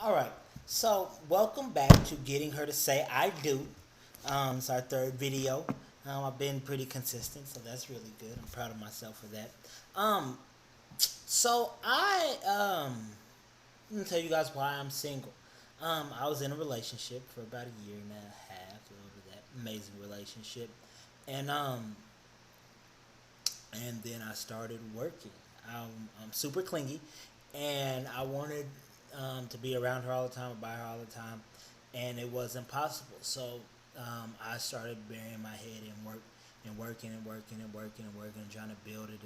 All right. So, welcome back to Getting Her to Say I Do. It's our third video. I've been pretty consistent, so that's really good. I'm proud of myself for that. Um, I'm gonna tell you guys why I'm single. I was in a relationship for about a year and a half, over that amazing relationship, and um, and then I started working. I'm super clingy, and I wanted to be around her all the time, by her all the time, and it wasn't possible. So I started burying my head in work and working and working and working and working and trying to build it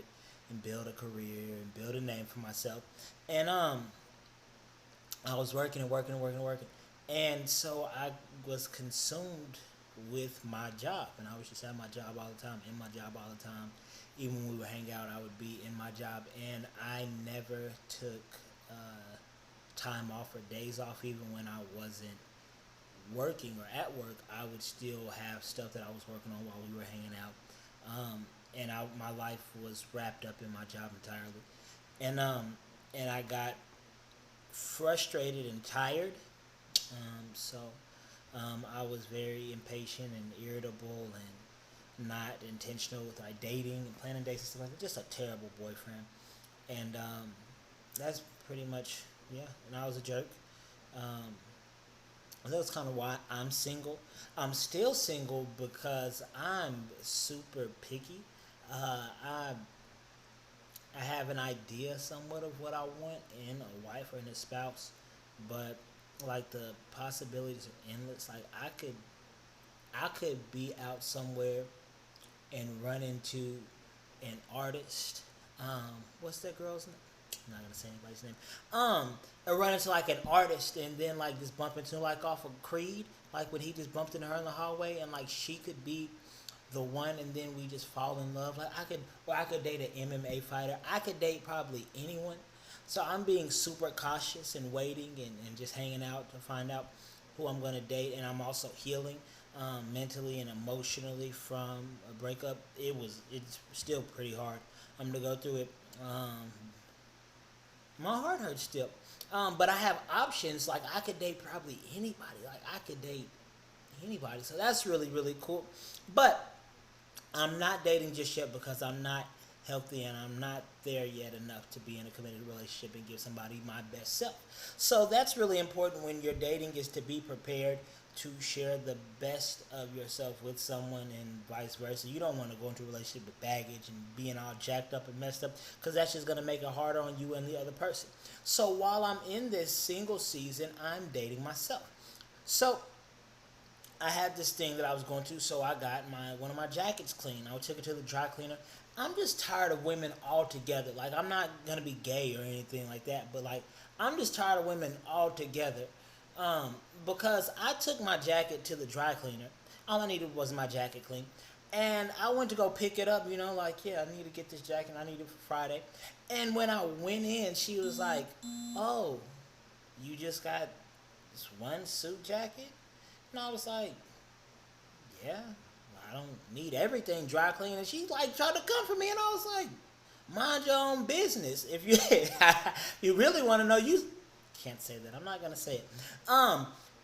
and build a career and build a name for myself. And I was working and working and working and working, and so I was consumed with my job, and I was just at my job all the time, in my job all the time. Even when we would hang out, I would be in my job, and I never took time off or days off, even when I wasn't working or at work. I would still have stuff that I was working on while we were hanging out, my life was wrapped up in my job entirely, and I got frustrated and tired. So I was very impatient and irritable and not intentional with like dating and planning dates and stuff like that. Just a terrible boyfriend, and that's pretty much yeah. And I was a jerk. Um, that's kind of why I'm single. I'm still single because I'm super picky. I have an idea somewhat of what I want in a wife or in a spouse, but like the possibilities are endless. Like I could be out somewhere and run into an artist. What's that girl's name? I'm not gonna say anybody's name. And run into like an artist and then like just bump into like off of Creed, like when he just bumped into her in the hallway, and like she could be the one, and then we just fall in love. Like I could date an MMA fighter. I could date probably anyone. So I'm being super cautious and waiting and just hanging out to find out who I'm gonna date, and I'm also healing mentally and emotionally from a breakup. It's still pretty hard. I'm gonna go through it. My heart hurts still. But I have options. Like I could date probably anybody. Like I could date anybody. So that's really really cool. But I'm not dating just yet because I'm not healthy and I'm not there yet enough to be in a committed relationship and give somebody my best self. So that's really important when you're dating, is to be prepared to share the best of yourself with someone and vice versa. You don't want to go into a relationship with baggage and being all jacked up and messed up, because that's just going to make it harder on you and the other person. So while I'm in this single season, I'm dating myself. So I had this thing that I was going to, so I got my one of my jackets clean. I took it to the dry cleaner. I'm just tired of women altogether. Like I'm not gonna be gay or anything like that, but like I'm just tired of women altogether. Because I took my jacket to the dry cleaner. All I needed was my jacket clean. And I went to go pick it up, like, yeah, I need to get this jacket. I need it for Friday. And when I went in, she was like, oh, you just got this one suit jacket? And I was like, yeah, I don't need everything dry clean. And she like tried to comfort me, and I was like, mind your own business. If you you really want to know, you can't say that. I'm not gonna say it.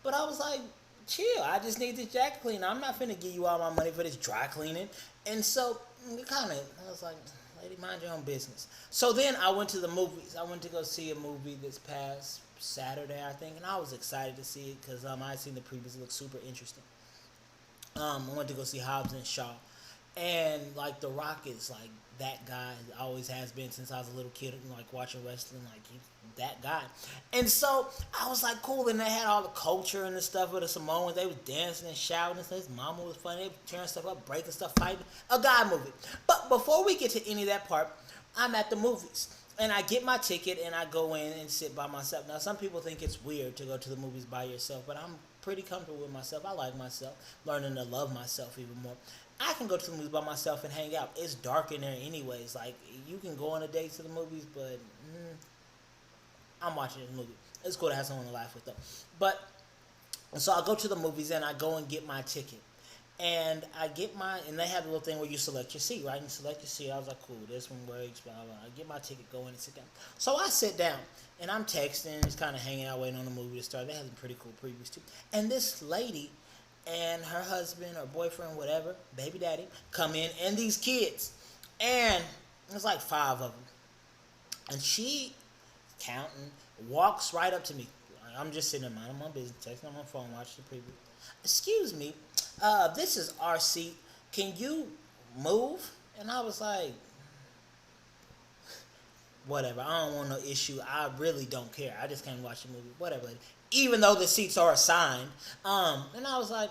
But I was like, chill. I just need this jacket clean. I'm not finna give you all my money for this dry cleaning. And so I was like, lady, mind your own business. So then I went to the movies. I went to go see a movie this past Saturday, I think, and I was excited to see it because I had seen the previews. It looked super interesting. I went to go see Hobbs and Shaw, and like The Rock is like that guy. Always has been since I was a little kid, like watching wrestling. Like he's that guy, and so I was like, cool. And they had all the culture and the stuff with the Samoans. They was dancing and shouting and stuff. His mama was funny. They were tearing stuff up, breaking stuff, fighting. A guy movie. But before we get to any of that part, I'm at the movies. And I get my ticket and I go in and sit by myself. Now, some people think it's weird to go to the movies by yourself, but I'm pretty comfortable with myself. I like myself, learning to love myself even more. I can go to the movies by myself and hang out. It's dark in there anyways. Like, you can go on a date to the movies, but I'm watching this movie. It's cool to have someone to laugh with, though. But, so I go to the movies and I go and get my ticket. And I get and they have the little thing where you select your seat, right? And you select your seat. I was like, cool, this one works, blah, blah, blah. I get my ticket, go in and sit down. So I sit down, and I'm texting, just kind of hanging out, waiting on the movie to start. They had some pretty cool previews, too. And this lady and her husband or boyfriend, whatever, baby daddy, come in, and these kids. And there's like 5 of them. And she, counting, walks right up to me. I'm just sitting there, minding my business, texting on my phone, watching the preview. Excuse me, this is our seat. Can you move? And I was like, whatever. I don't want no issue. I really don't care. I just came to watch the movie. Whatever. Even though the seats are assigned. And I was like,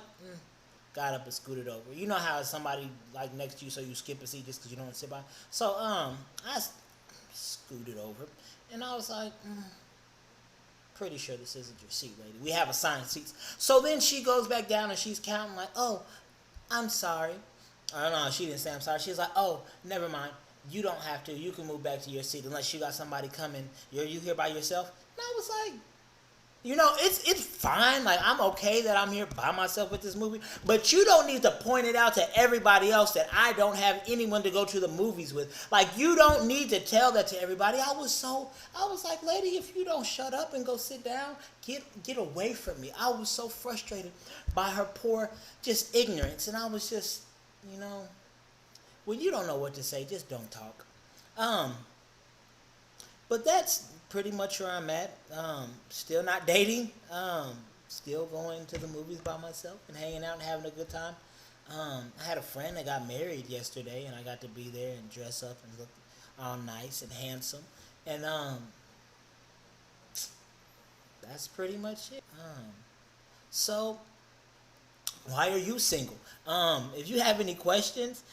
got up and scooted over. You know how somebody like next to you, so you skip a seat just because you don't want to sit by. So I scooted over, and I was like, pretty sure this isn't your seat, lady. We have assigned seats. So then she goes back down and she's counting like, oh, I'm sorry. I don't know, she didn't say I'm sorry. She's like, oh, never mind. You don't have to. You can move back to your seat unless you got somebody coming. You here by yourself? And I was like, it's fine. Like, I'm okay that I'm here by myself with this movie. But you don't need to point it out to everybody else that I don't have anyone to go to the movies with. Like, you don't need to tell that to everybody. I was like, lady, if you don't shut up and go sit down, get away from me. I was so frustrated by her poor, just ignorance. And I was just, when you don't know what to say, just don't talk. But that's pretty much where I'm at. Still not dating. Still going to the movies by myself and hanging out and having a good time. I had a friend that got married yesterday, and I got to be there and dress up and look all nice and handsome. And that's pretty much it. So why are you single? If you have any questions,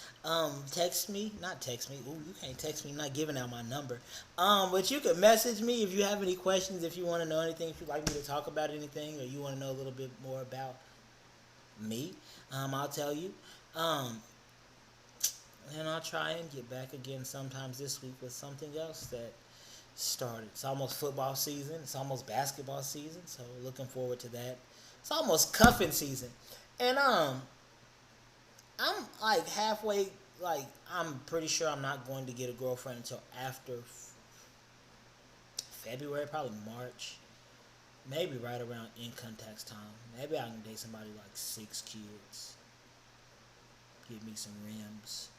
text me. Not text me. Ooh, you can't text me. I'm not giving out my number. But you can message me if you have any questions, if you want to know anything, if you'd like me to talk about anything, or you want to know a little bit more about me. I'll tell you. And I'll try and get back again sometimes this week with something else that started. It's almost football season. It's almost basketball season. So looking forward to that. It's almost cuffing season. And I'm like halfway, like I'm pretty sure I'm not going to get a girlfriend until after February, probably March. Maybe right around income tax time. Maybe I can date somebody like 6 kids. Give me some rims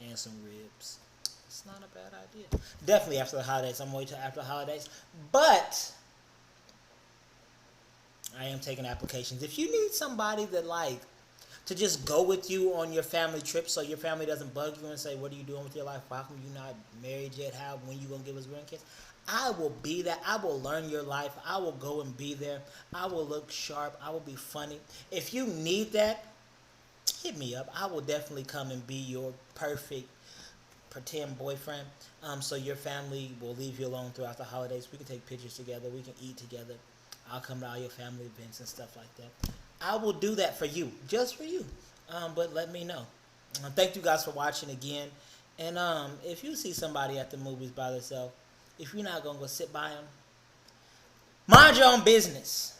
and some ribs. It's not a bad idea. Definitely after the holidays. I'm waiting till after the holidays. But I am taking applications. If you need somebody that to just go with you on your family trip so your family doesn't bug you and say, what are you doing with your life? Why come you not married yet? When you going to give us grandkids? I will be that. I will learn your life. I will go and be there. I will look sharp. I will be funny. If you need that, hit me up. I will definitely come and be your perfect pretend boyfriend. So your family will leave you alone throughout the holidays. We can take pictures together. We can eat together. I'll come to all your family events and stuff like that. I will do that for you, just for you. But let me know. Thank you guys for watching again. And if you see somebody at the movies by themselves, if you're not going to go sit by them, mind your own business.